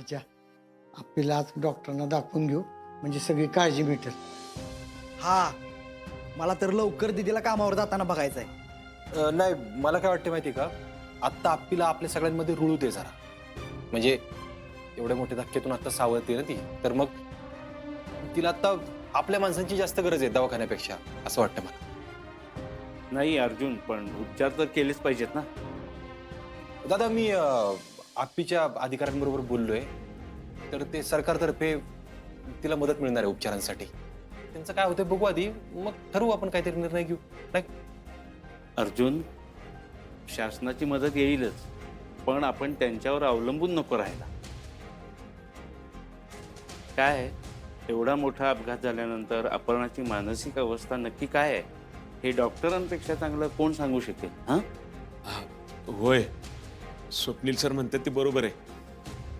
अच्छा, आपल्याला आज डॉक्टरांना दाखवून घेऊ म्हणजे सगळी काळजी भेटेल. हा, मला तर लवकर दिदीला कामावर जाताना बघायचंय. नाही, मला काय वाटतं माहिती का, आत्ता आपल्याला आपल्या सगळ्यांमध्ये रुळू दे जरा. म्हणजे एवढ्या मोठ्या धक्क्यातून आता सावरते ना ती, तर मग तिला आता आपल्या माणसांची जास्त गरज आहे दवाखान्यापेक्षा, असं वाटतं मला. नाही अर्जुन, पण उपचार तर केलेच पाहिजेत ना. दादा, मी आप्पीच्या अधिकाऱ्यांबरोबर बोललोय, तर ते सरकारतर्फे तिला मदत मिळणार आहे उपचारांसाठी. त्यांचं काय होतं बघू आधी, मग ठरवू आपण काहीतरी निर्णय घेऊ. नाही अर्जुन, शासनाची मदत येईलच, पण आपण त्यांच्यावर अवलंबून नको राहायला. काय आहे, एवढा मोठा अपघात झाल्यानंतर अपर्णाची मानसिक अवस्था नक्की काय आहे हे डॉक्टरांपेक्षा चांगलं कोण सांगू शकेल? हां, होय, स्वप्नील सर म्हणतात ते बरोबर आहे.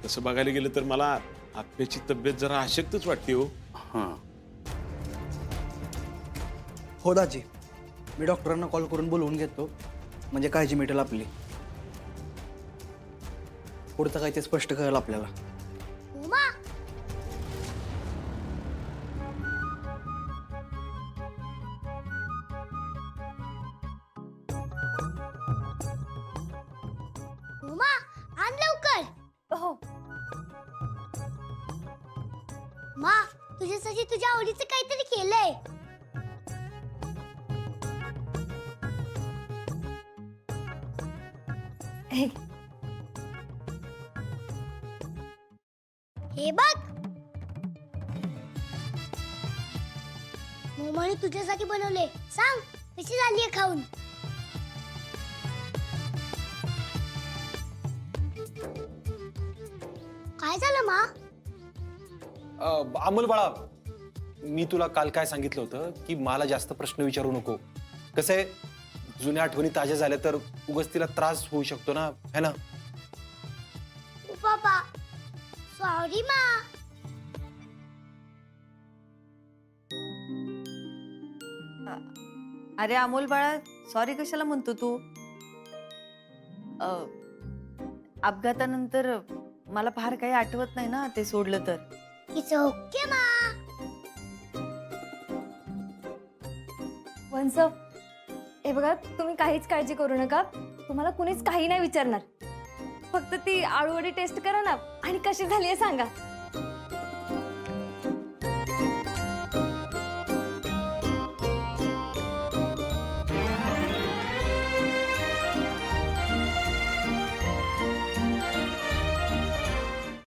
तसं बघायला गेलं तर मला आप्याची तब्येत जरा अशक्तच वाटते हो. हां. हो दाजी, मी डॉक्टरांना कॉल करून बोलवून घेतो, म्हणजे काळजी मिळेल आपली. पुढचं काय ते स्पष्ट कळेल आपल्याला. उमा, उमा, आण लवकर. हो. मा, तुझ्यासाठी तुझ्या आवडीचं काहीतरी केलंय. हे बघ, मोमाने तुझ्यासाठी बनवले. सांग कशी झालीये खाऊन. काय झालं मा? अमोल बाळा, मी तुला काल काय सांगितलं होतं की मला जास्त प्रश्न विचारू नको. कसं आहे, जुन्या आठवणी ताज्या झाल्या तर उगाच तिला त्रास होऊ शकतो ना, है ना. ओ बाबा, सॉरी मा. अरे अमोल बाळा, सॉरी कशाला म्हणतो तू? अपघातानंतर मला फार काही आठवत नाही ना ते सोडलं तर. इट्स ओके मा. वंस, हे बघा, तुम्ही काहीच काळजी करू नका. तुम्हाला कुणीच काही नाही विचारणार. फक्त ती आळूवडी टेस्ट करा ना आणि कशी झाली आहे सांगा.